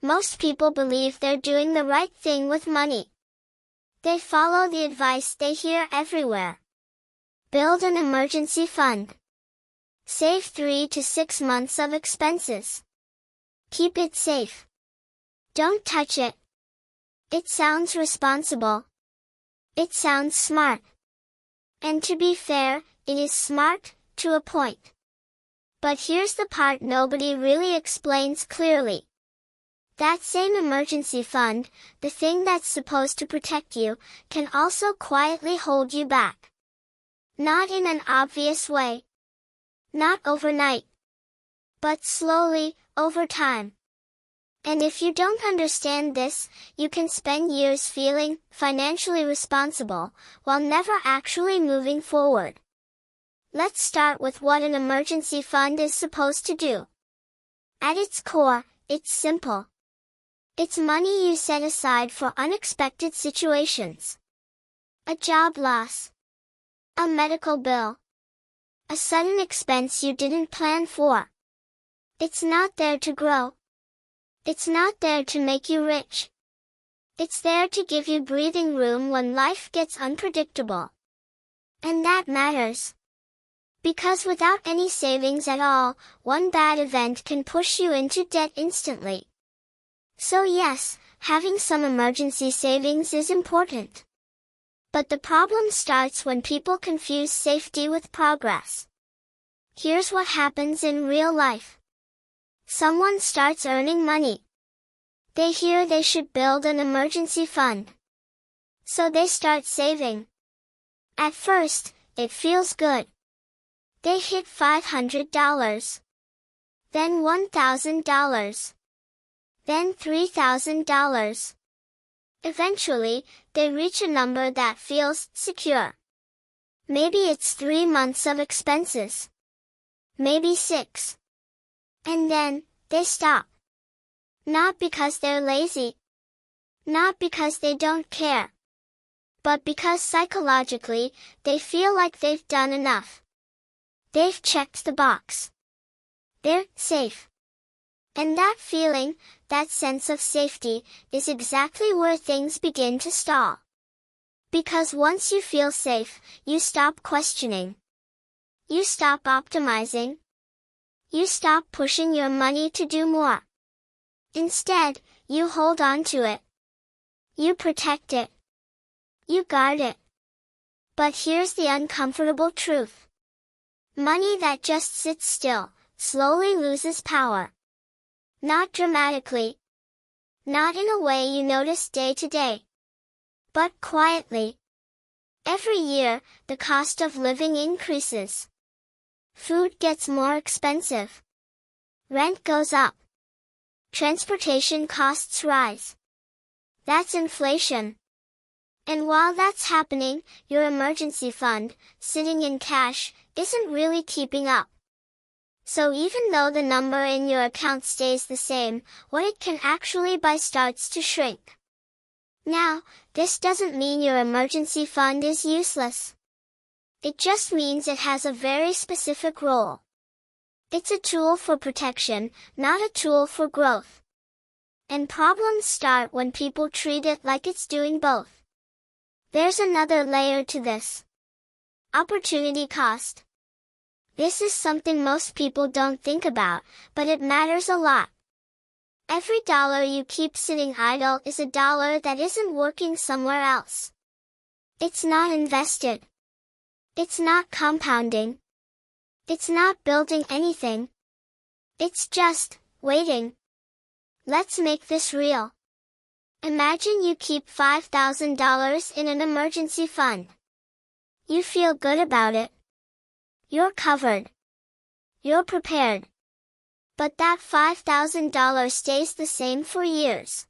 Most people believe they're doing the right thing with money. They follow the advice they hear everywhere. Build an emergency fund. Save 3 to 6 months of expenses. Keep it safe. Don't touch it. It sounds responsible. It sounds smart. And to be fair, it is smart, to a point. But here's the part nobody really explains clearly. That same emergency fund, the thing that's supposed to protect you, can also quietly hold you back. Not in an obvious way. Not overnight. But slowly, over time. And if you don't understand this, you can spend years feeling financially responsible, while never actually moving forward. Let's start with what an emergency fund is supposed to do. At its core, it's simple. It's money you set aside for unexpected situations. A job loss. A medical bill. A sudden expense you didn't plan for. It's not there to grow. It's not there to make you rich. It's there to give you breathing room when life gets unpredictable. And that matters. Because without any savings at all, one bad event can push you into debt instantly. So yes, having some emergency savings is important. But the problem starts when people confuse safety with progress. Here's what happens in real life. Someone starts earning money. They hear they should build an emergency fund. So they start saving. At first, it feels good. They hit $500. Then $1,000. Then $3,000. Eventually, they reach a number that feels secure. Maybe it's 3 months of expenses. Maybe 6. And then, they stop. Not because they're lazy. Not because they don't care. But because psychologically, they feel like they've done enough. They've checked the box. They're safe. And that feeling, that sense of safety, is exactly where things begin to stall. Because once you feel safe, you stop questioning. You stop optimizing. You stop pushing your money to do more. Instead, you hold on to it. You protect it. You guard it. But here's the uncomfortable truth. Money that just sits still, slowly loses power. Not dramatically. Not in a way you notice day to day. But quietly. Every year, the cost of living increases. Food gets more expensive. Rent goes up. Transportation costs rise. That's inflation. And while that's happening, your emergency fund, sitting in cash, isn't really keeping up. So even though the number in your account stays the same, what it can actually buy starts to shrink. Now, this doesn't mean your emergency fund is useless. It just means it has a very specific role. It's a tool for protection, not a tool for growth. And problems start when people treat it like it's doing both. There's another layer to this. Opportunity cost. This is something most people don't think about, but it matters a lot. Every dollar you keep sitting idle is a dollar that isn't working somewhere else. It's not invested. It's not compounding. It's not building anything. It's just waiting. Let's make this real. Imagine you keep $5,000 in an emergency fund. You feel good about it. You're covered. You're prepared. But that $5,000 stays the same for years.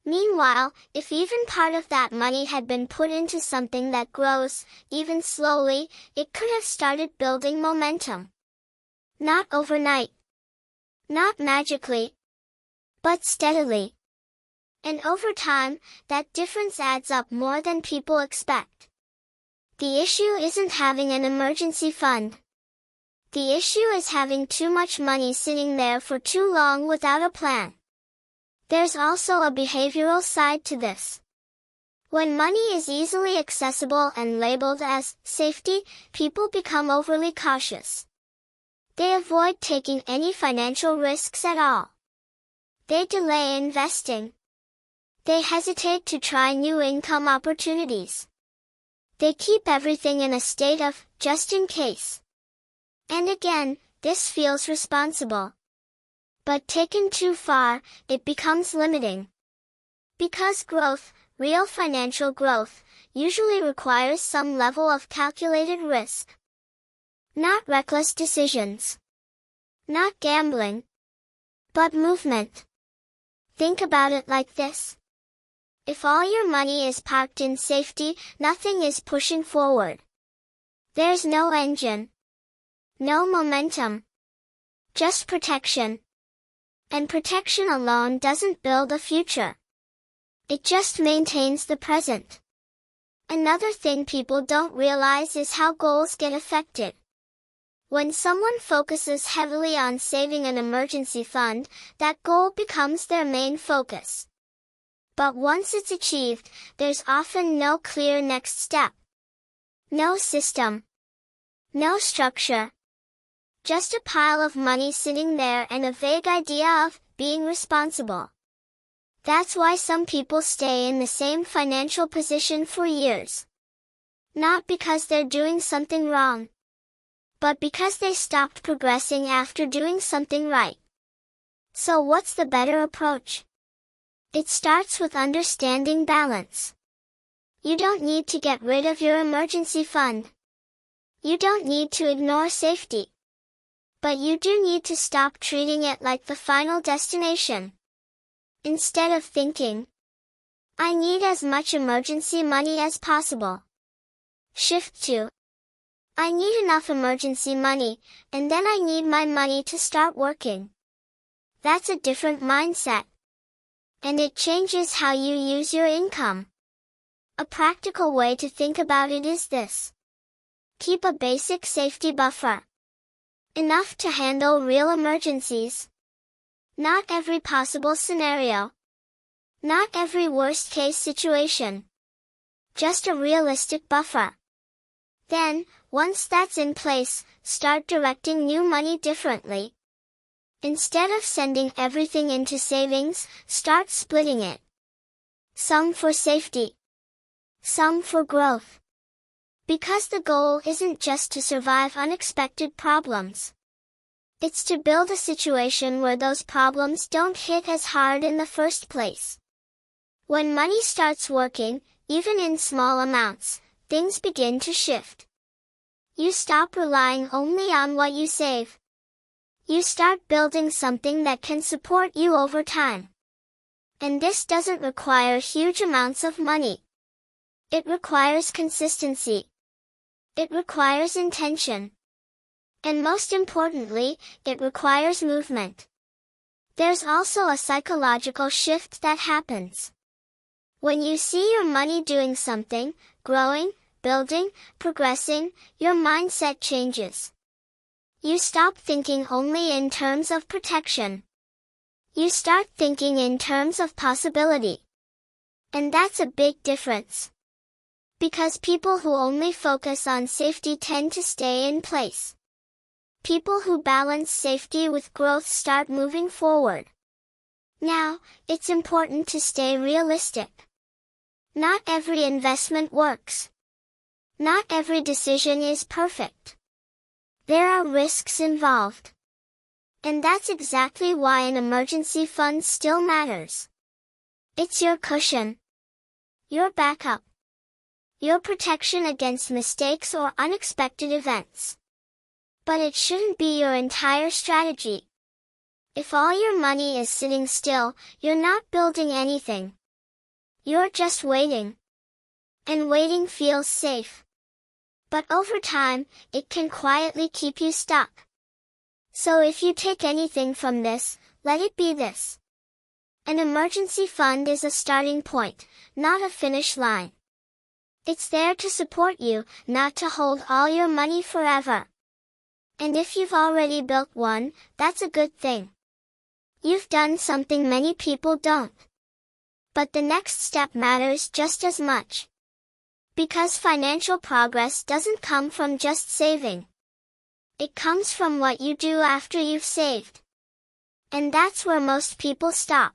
Meanwhile, if even part of that money had been put into something that grows, even slowly, it could have started building momentum. Not overnight. Not magically. But steadily. And over time, that difference adds up more than people expect. The issue isn't having an emergency fund. The issue is having too much money sitting there for too long without a plan. There's also a behavioral side to this. When money is easily accessible and labeled as safety, people become overly cautious. They avoid taking any financial risks at all. They delay investing. They hesitate to try new income opportunities. They keep everything in a state of just in case. And again, this feels responsible. But taken too far, it becomes limiting. Because growth, real financial growth, usually requires some level of calculated risk. Not reckless decisions. Not gambling. But movement. Think about it like this. If all your money is parked in safety, nothing is pushing forward. There's no engine. No momentum. Just protection. And protection alone doesn't build a future. It just maintains the present. Another thing people don't realize is how goals get affected. When someone focuses heavily on saving an emergency fund, that goal becomes their main focus. But once it's achieved, there's often no clear next step. No system. No structure. Just a pile of money sitting there and a vague idea of being responsible. That's why some people stay in the same financial position for years. Not because they're doing something wrong, but because they stopped progressing after doing something right. So what's the better approach? It starts with understanding balance. You don't need to get rid of your emergency fund. You don't need to ignore safety. But you do need to stop treating it like the final destination. Instead of thinking, I need as much emergency money as possible. Shift to, I need enough emergency money, and then I need my money to start working. That's a different mindset. And it changes how you use your income. A practical way to think about it is this. Keep a basic safety buffer. Enough to handle real emergencies. Not every possible scenario. Not every worst-case situation. Just a realistic buffer. Then, once that's in place, start directing new money differently. Instead of sending everything into savings, start splitting it. Some for safety. Some for growth. Because the goal isn't just to survive unexpected problems. It's to build a situation where those problems don't hit as hard in the first place. When money starts working, even in small amounts, things begin to shift. You stop relying only on what you save. You start building something that can support you over time. And this doesn't require huge amounts of money. It requires consistency. It requires intention. And most importantly, it requires movement. There's also a psychological shift that happens. When you see your money doing something, growing, building, progressing, your mindset changes. You stop thinking only in terms of protection. You start thinking in terms of possibility. And that's a big difference. Because people who only focus on safety tend to stay in place. People who balance safety with growth start moving forward. Now, it's important to stay realistic. Not every investment works. Not every decision is perfect. There are risks involved. And that's exactly why an emergency fund still matters. It's your cushion. Your backup. Your protection against mistakes or unexpected events. But it shouldn't be your entire strategy. If all your money is sitting still, you're not building anything. You're just waiting. And waiting feels safe. But over time, it can quietly keep you stuck. So if you take anything from this, let it be this. An emergency fund is a starting point, not a finish line. It's there to support you, not to hold all your money forever. And if you've already built one, that's a good thing. You've done something many people don't. But the next step matters just as much. Because financial progress doesn't come from just saving. It comes from what you do after you've saved. And that's where most people stop.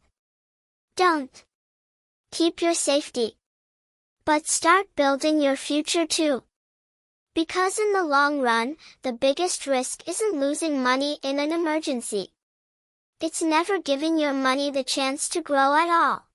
Don't keep your safety, but start building your future too. Because in the long run, the biggest risk isn't losing money in an emergency. It's never giving your money the chance to grow at all.